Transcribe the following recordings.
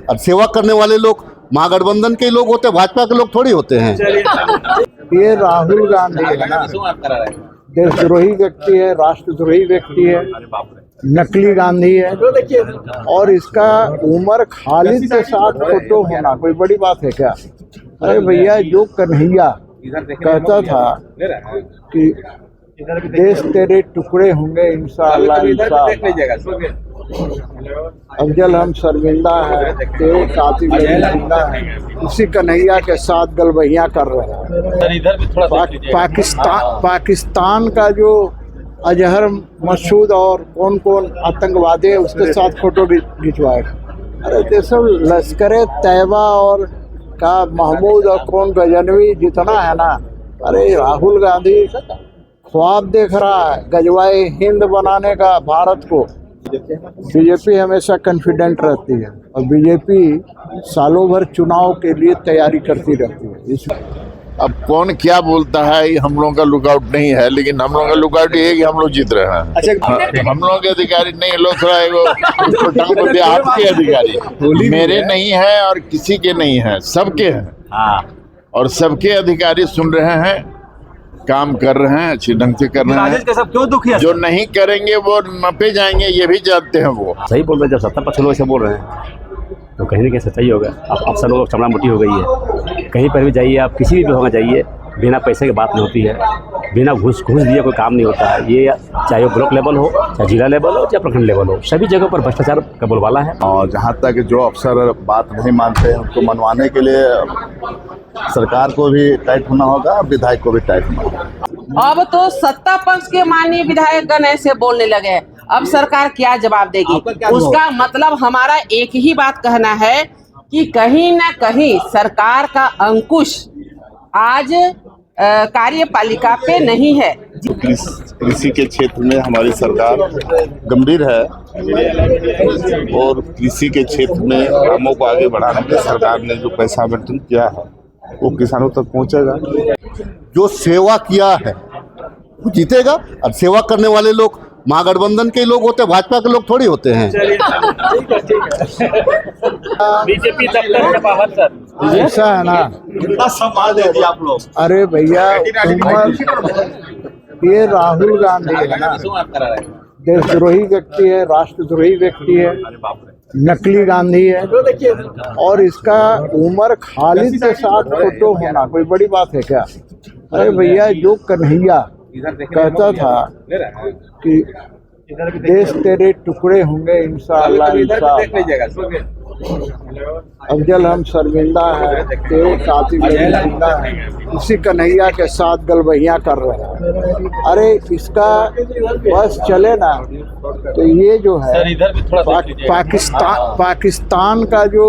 और सेवा करने वाले लोग महागठबंधन के लोग होते हैं, भाजपा के लोग थोड़ी होते हैं। ये राहुल गांधी है ना, देशद्रोही व्यक्ति है, राष्ट्रद्रोही व्यक्ति है, नकली गांधी है। और इसका उमर खालिद के साथ फोटो होना कोई बड़ी बात है क्या? अरे भैया, जो कन्हैया कहता था कि देश तेरे टुकड़े होंगे इंशाअल्लाह इंशाअल्लाह, अफजल हम शर्मिंदा है, तेरे कातिल जिंदा है, उसी कन्हैया के साथ गलबहियां कर रहे हैं। पाकिस्तान का जो अजहर मसूद और कौन कौन आतंकवादी है उसके साथ फोटो खिंचवाएगा। अरे ये सब लश्कर तैयबा और का महमूद और कौन गजनवी जितना है ना, अरे राहुल गांधी ख्वाब देख रहा है गजवाए हिंद बनाने का भारत को। बीजेपी हमेशा कॉन्फिडेंट रहती है और बीजेपी सालों भर चुनाव के लिए तैयारी करती रहती है। अब कौन क्या बोलता है ये हम लोगों का लुकआउट नहीं है, लेकिन हम लोगों का लुकआउट ये है कि हम लोग जीत रहे हैं। अच्छा, हम लोगों के अधिकारी नहीं, लोग थोड़ा आपके अधिकारी मेरे नहीं है और किसी के नहीं है, सबके हैं। और सबके अधिकारी सुन रहे हैं, काम कर रहे हैं, अच्छे ढंग से कर रहे हैं। क्यों दुखी है? जो नहीं करेंगे वो नपे जाएंगे, ये भी जानते हैं। वो सही बोल रहे हैं, जब 70% लोग ऐसे बोल रहे हैं तो कहीं ना कहीं सच्चाई होगा। अब अफसर लोग चमड़ा मोटी हो गई है, कहीं पर भी जाइए आप, किसी भी होना जाइए, बिना पैसे की बात नहीं होती है, बिना घूस दिए कोई काम नहीं होता है। ये चाहे वो ब्लॉक लेवल हो, चाहे जिला लेवल हो, चाहे प्रखंड लेवल हो, सभी जगह पर भ्रष्टाचार का बोलबाला है। और जहाँ तक जो अफसर बात नहीं मानते हैं उनको मनवाने के लिए सरकार को भी टाइट होना होगा, विधायक को भी टाइट होना होगा। अब तो सत्ता पक्ष के माननीय विधायकगण ऐसे बोलने लगे, अब सरकार क्या जवाब देगी? उसका मतलब हमारा एक ही बात कहना है कि कहीं न कहीं सरकार का अंकुश आज कार्यपालिका पे नहीं है। कृषि के क्षेत्र में हमारी सरकार गंभीर है और कृषि के क्षेत्र में कामों को आगे बढ़ाने के सरकार ने जो पैसा आवंटन किया है वो किसानों तक पहुंचेगा। जो सेवा किया है वो जीतेगा, और सेवा करने वाले लोग महागठबंधन के लोग होते हैं, भाजपा के लोग थोड़ी होते हैं। बीजेपी दफ्तर से बाहर सर ऐसा है ना, कितना सम्मान दे दिया आप लोग। अरे भैया, ये राहुल गांधी है ना, देशद्रोही व्यक्ति है, राष्ट्रद्रोही व्यक्ति है, नकली गांधी है। और इसका उमर खालिद के साथ फोटो होना कोई बड़ी बात है क्या? अरे भैया, जो कन्हैया कहता था कि देश तेरे टुकड़े होंगे इंशाअल्लाह इंशाअल्लाह, अफजल हम शर्मिंदा है, तेरे कातिल जिंदा है, उसी कन्हैया के साथ गलबहियां कर रहे हैं। अरे इसका बस चले ना तो ये जो है पाकिस्तान का जो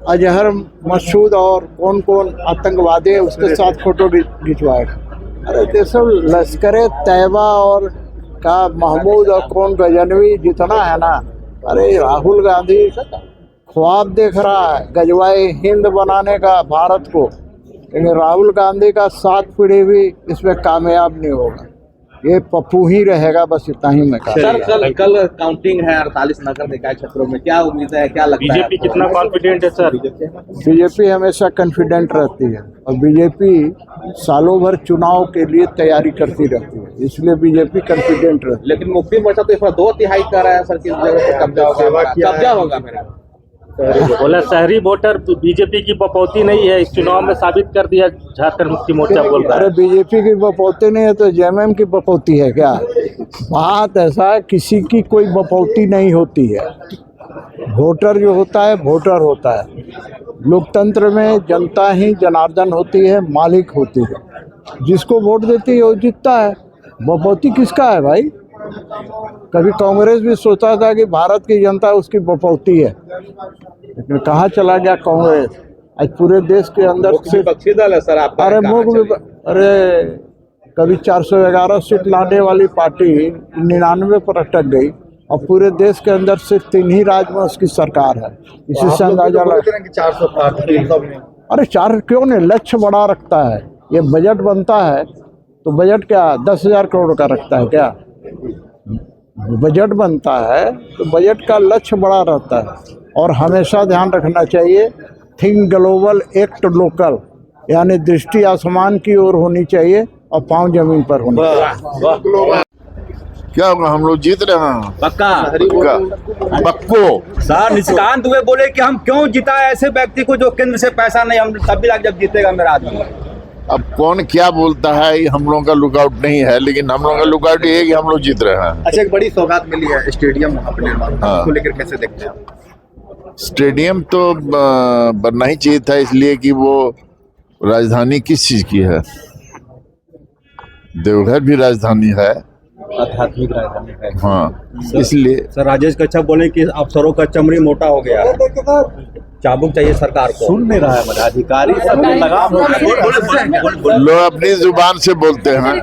अजहर मसूद और कौन कौन आतंकवादी है उसके साथ फोटो खिंचवाएगा। अरे ये सब लश्कर तैयबा और का महमूद और कौन गजनवी जितना है ना, अरे राहुल गांधी ख्वाब देख रहा है गजवाए हिंद बनाने का भारत को, लेकिन राहुल गांधी का 7 पीढ़ी भी इसमें कामयाब नहीं होगा। ये पप्पू ही रहेगा, बस इतना ही मैं कहूँ। सर, कल काउंटिंग है 48 नगर निकाय क्षेत्रों में, क्या उम्मीद है, क्या लगता है? बीजेपी कितना कॉन्फिडेंट है सर? बीजेपी हमेशा कॉन्फिडेंट रहती है और बीजेपी सालों भर चुनाव के लिए तैयारी करती रहती है, इसलिए बीजेपी कॉन्फिडेंट रहती है। लेकिन मुक्ति मोर्चा तो इस बार 2/3 कर रहा है सर, किस जगह पे कब्जा होगा मेरा बोला शहरी वोटर बीजेपी की बपौती नहीं है, इस चुनाव में साबित कर दिया झारखंड मुक्ति मोर्चा बोल रहा है। अरे बीजेपी की बपौती नहीं है तो जेएमएम की बपौती है क्या? बात ऐसा है, किसी की कोई बपौती नहीं होती है। वोटर जो होता है वोटर होता है। लोकतंत्र में जनता ही जनार्दन होती है, मालिक होती है। जिसको वोट देती है वो जीतता है। बपौती किसका है भाई? कभी कांग्रेस भी सोचता था कि भारत की जनता उसकी बपौती है, लेकिन कहाँ चला गया कांग्रेस? आज पूरे देश के अंदर विपक्षी दल है सर आपका। अरे कभी 411 सीट लाने वाली पार्टी 99 पर अटक गई और पूरे देश के अंदर सिर्फ 3 ही राज्य में उसकी सरकार है। इसी से अंदाजा लगा कि 400 अरे 4 क्यों नहीं, लक्ष्य बड़ा रखता है। ये बजट बनता है तो बजट क्या 10,000 करोड़ का रखता है क्या? बजट बनता है तो बजट का लक्ष्य बड़ा रहता है। और हमेशा ध्यान रखना चाहिए थिंक ग्लोबल एक्ट लोकल, यानी दृष्टि आसमान की ओर होनी चाहिए और पांव जमीन पर होने चाहिए। क्या होगा, हम लोग जीत रहे हैं पक्का। पक्को। सर निशिकांत दुबे बोले कि हम क्यों जिताए ऐसे व्यक्ति को जो केंद्र से पैसा नहीं, हम तब भी जब जीतेगा मेरा आदमी। अब कौन क्या बोलता है ये हम लोगों का लुकआउट नहीं है, लेकिन हम लोगों का लुकआउट ये है कि हम लोग जीत रहे हैं। अच्छा, एक बड़ी सौगात मिली है स्टेडियम अपने हाँ। उसको लेकर कैसे देखते हैं आप? स्टेडियम तो बनना ही चाहिए था, इसलिए कि वो राजधानी किस चीज की है, देवघर भी राजधानी है, आध्यात्मिक राजधानी है। हाँ, इसलिए सर राजेश कच्छप बोले कि अफसरों का चमड़ी मोटा हो गया है, चाबुक चाहिए सरकार को। सुन नहीं रहा है मतलब अधिकारी सब लगाम लोग अपनी जुबान से बोलते हैं,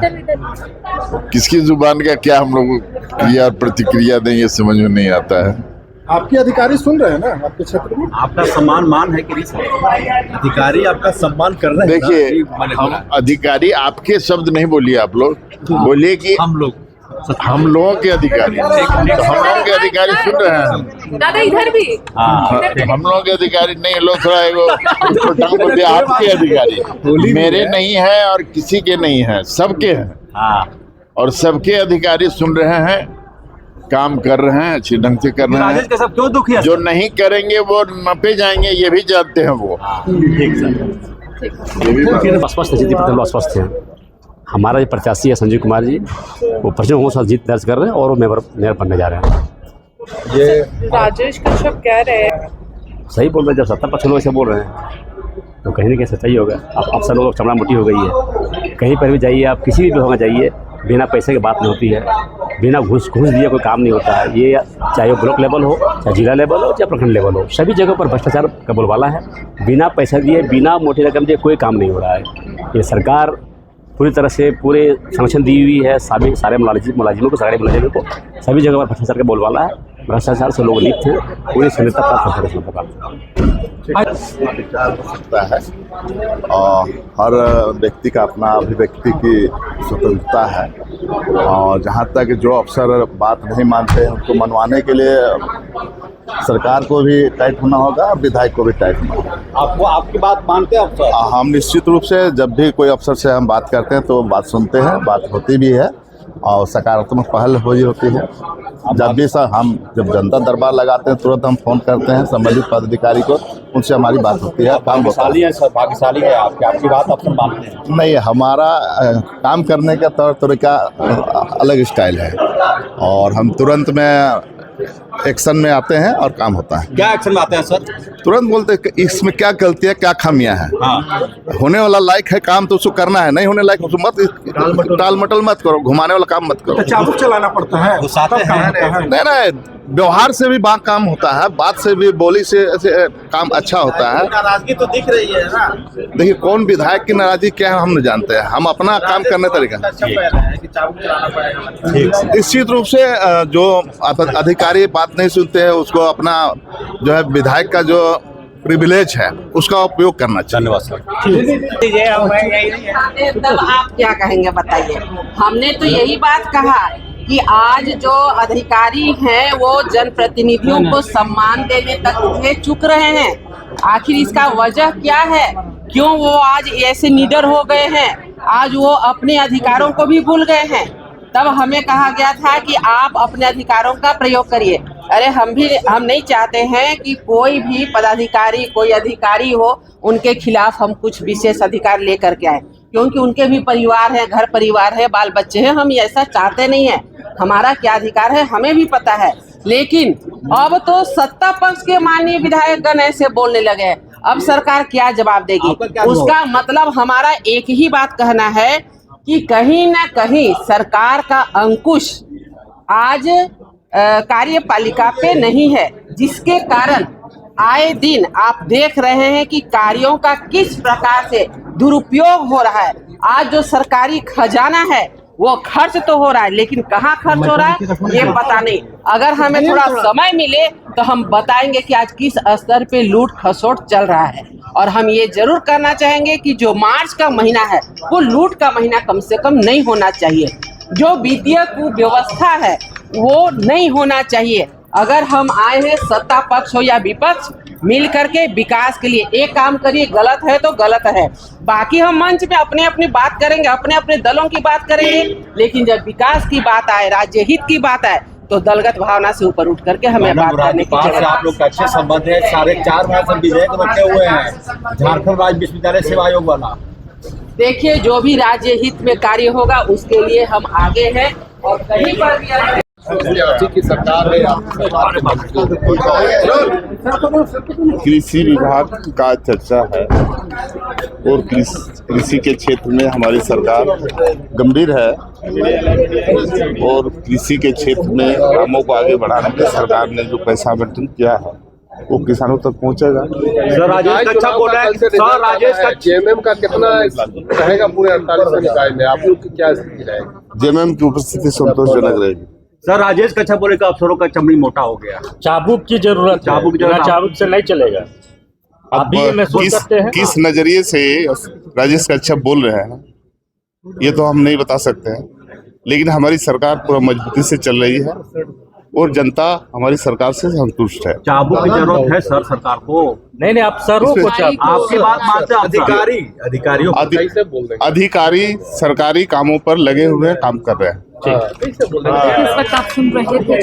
किसकी जुबान का क्या हम लोग क्रिया और प्रतिक्रिया दें ये समझ में नहीं आता है। आपके अधिकारी सुन रहे हैं ना आपके क्षेत्र में? आपका सम्मान मान है कि नहीं? अधिकारी आपका सम्मान कर रहे हैं। देखिए, हम अधिकारी आपके शब्द नहीं बोलिए, आप लोग बोलिए कि हम लोगों के अधिकारी, तो हम लोगों के अधिकारी सुन रहे हैं दादा इधर भी। हम लोगों के अधिकारी नहीं, लोग थोड़ा एगो आपके अधिकारी मेरे नहीं है और किसी के नहीं है, सबके हैं और सबके अधिकारी सुन रहे हैं, काम कर रहे हैं, अच्छे ढंग से कर रहे राजेश हैं। कच्छप क्यों दुखी है? जो नहीं करेंगे वो नपे जाएंगे, ये भी जानते हैं वो। ठीक सर। ये भी अस्पष्ट स्थिति पर लोग अस्वस्थ हैं। हमारा जो प्रत्याशी है संजीव कुमार जी, वो 55 जीत दर्ज कर रहे हैं और वो मेयर बनने जा रहे हैं। ये राजेश कश्यप कह रहे हैं, सही बोल रहे हैं, जब 70% लोग ऐसे बोल रहे हैं तो कहीं ना कहीं सच्चाई होगा। अब अफसर लोग चमड़ा मोटी हो गई है, कहीं पर भी जाइए आप, किसी भी विभाग में जाइए, बिना पैसे की बात नहीं होती है, बिना घूस दिए कोई काम नहीं होता है। ये चाहे वो ब्लॉक लेवल हो, चाहे जिला लेवल हो, चाहे प्रखंड लेवल हो, सभी जगह पर भ्रष्टाचार का बोलबाला है। बिना पैसा दिए, बिना मोटी रकम दिए कोई काम नहीं हो रहा है। ये सरकार पूरी तरह से पूरे संरक्षण दी हुई है, सारे मुलाजिमों को, सारे मुलाजिमों को, सभी जगह पर भ्रष्टाचार का बोलबाला है। भ्रष्टाचार से लोग लिप्त हैं, पूरी संहिता प्राप्त सकता है और हर व्यक्ति का अपना अभिव्यक्ति की स्वतंत्रता है और जहाँ तक जो अफसर बात नहीं मानते हैं उनको मनवाने के लिए सरकार को भी टाइट होना होगा, विधायक को भी टाइट होना होगा। आपको आपकी बात मानते हैं अफसर? हम निश्चित रूप से जब भी कोई अफसर से हम बात करते हैं तो बात सुनते हैं, बात होती भी है और सकारात्मक पहल ही होती है। जब भी हम जब जनता दरबार लगाते हैं तुरंत हम फोन करते हैं संबंधित पदाधिकारी को, उनसे हमारी बात होती है, काम होता है। सर भाग्यशाली है आपकी बात अफसर मानते हैं? नहीं, हमारा काम करने का तौर तरीका अलग स्टाइल है और हम तुरंत में एक्शन में आते हैं और काम होता है। क्या एक्शन में आते हैं सर? तुरंत बोलते हैं इसमें क्या गलती है, क्या खामियां हैं। होने वाला लायक है काम तो उसको करना है, नहीं होने लायक उसको मत टाल मटल मत करो, घुमाने वाला काम मत करो। चाबुक चलाना पड़ता है, नहीं, व्यवहार से भी काम होता है, बात से भी, बोली से काम अच्छा होता है। नाराजगी तो दिख रही है ना। देखिए, कौन विधायक की नाराजगी क्या है हम नहीं जानते हैं, हम अपना काम करने तरीका। निश्चित रूप से जो अधिकारी बात नहीं सुनते हैं उसको अपना जो है विधायक का जो प्रिविलेज है उसका उपयोग करना चाहिए। धन्यवाद सर। तब आप क्या कहेंगे बताइए? हमने तो यही बात कहा कि आज जो अधिकारी हैं वो जनप्रतिनिधियों को सम्मान देने तक उठे चुक रहे हैं। आखिर इसका वजह क्या है? क्यों वो आज ऐसे निडर हो गए हैं? आज वो अपने अधिकारों को भी भूल गए हैं। तब हमें कहा गया था कि आप अपने अधिकारों का प्रयोग करिए। अरे हम नहीं चाहते हैं कि कोई भी पदाधिकारी, कोई अधिकारी हो, उनके खिलाफ हम कुछ विशेष अधिकार लेकर के आए, क्योंकि उनके भी परिवार है, घर परिवार है, बाल बच्चे हैं। हम ऐसा चाहते नहीं है। हमारा क्या अधिकार है हमें भी पता है, लेकिन अब तो सत्ता पक्ष के माननीय विधायक गण ऐसे बोलने लगे हैं। अब सरकार क्या जवाब देगी? उसका मतलब हमारा एक ही बात कहना है कि कहीं ना कहीं सरकार का अंकुश आज कार्यपालिका पे नहीं है, जिसके कारण आए दिन आप देख रहे हैं कि कार्यों का किस प्रकार से दुरुपयोग हो रहा है। आज जो सरकारी खजाना है वो खर्च तो हो रहा है, लेकिन कहाँ खर्च हो रहा है ये पता नहीं। अगर हमें थोड़ा समय मिले तो हम बताएंगे कि आज किस स्तर पे लूट खसोट चल रहा है। और हम ये जरूर करना चाहेंगे कि जो मार्च का महीना है वो लूट का महीना कम से कम नहीं होना चाहिए। जो वित्तीय कुव्यवस्था है वो नहीं होना चाहिए। अगर हम आए हैं सत्ता पक्ष हो या विपक्ष, मिल करके विकास के लिए एक काम करिए, गलत है तो गलत है, बाकी हम मंच पे अपने अपनी बात करेंगे, अपने अपने दलों की बात करेंगे, लेकिन जब विकास की बात आए, राज्य हित की बात आए, तो दलगत भावना से ऊपर उठ करके हमें बात करने की जरूरत है। आप लोग का अच्छे संबंध है, 4.5 भाषण विधेयक रखे हुए हैं झारखंड राज्य विश्वविद्यालय सेवा आयोग वाला। देखिए, जो भी राज्य हित में कार्य होगा उसके लिए हम आगे हैं और कहीं पर भी की सरकार है। कृषि विभाग का चर्चा है और कृषि के क्षेत्र में हमारी सरकार गंभीर है और कृषि के क्षेत्र में कामों को आगे बढ़ाने के सरकार ने जो पैसा आवंटन किया है वो किसानों तक पहुंचेगा। सर राजेश कच्छप बोल रहे हैं, सर राजेश कच्छप जेएमएम का कितना रहेगा पूरे 48 निकाय में, आप लोग की क्या स्थिति रहेगी? जेएमएम की उपस्थिति संतोषजनक रहेगी। सर राजेश कच्छप बोले कि अफसरों का चमड़ी मोटा हो गया, चाबुक की जरूरत, चाबुक से नहीं चलेगा। अब किस नजरिए से राजेश कच्छप बोल रहे हैं ये तो हम नहीं बता सकते हैं, लेकिन हमारी सरकार पूरा मजबूती से चल रही है और जनता हमारी सरकार से संतुष्ट है। चाबुक की जरूरत है सर सरकार को। नहीं अफसरों को, आपकी बात मानते अधिकारी सरकारी कामों पर लगे हुए काम कर रहे हैं। इस वक्त आप सुन रहे थे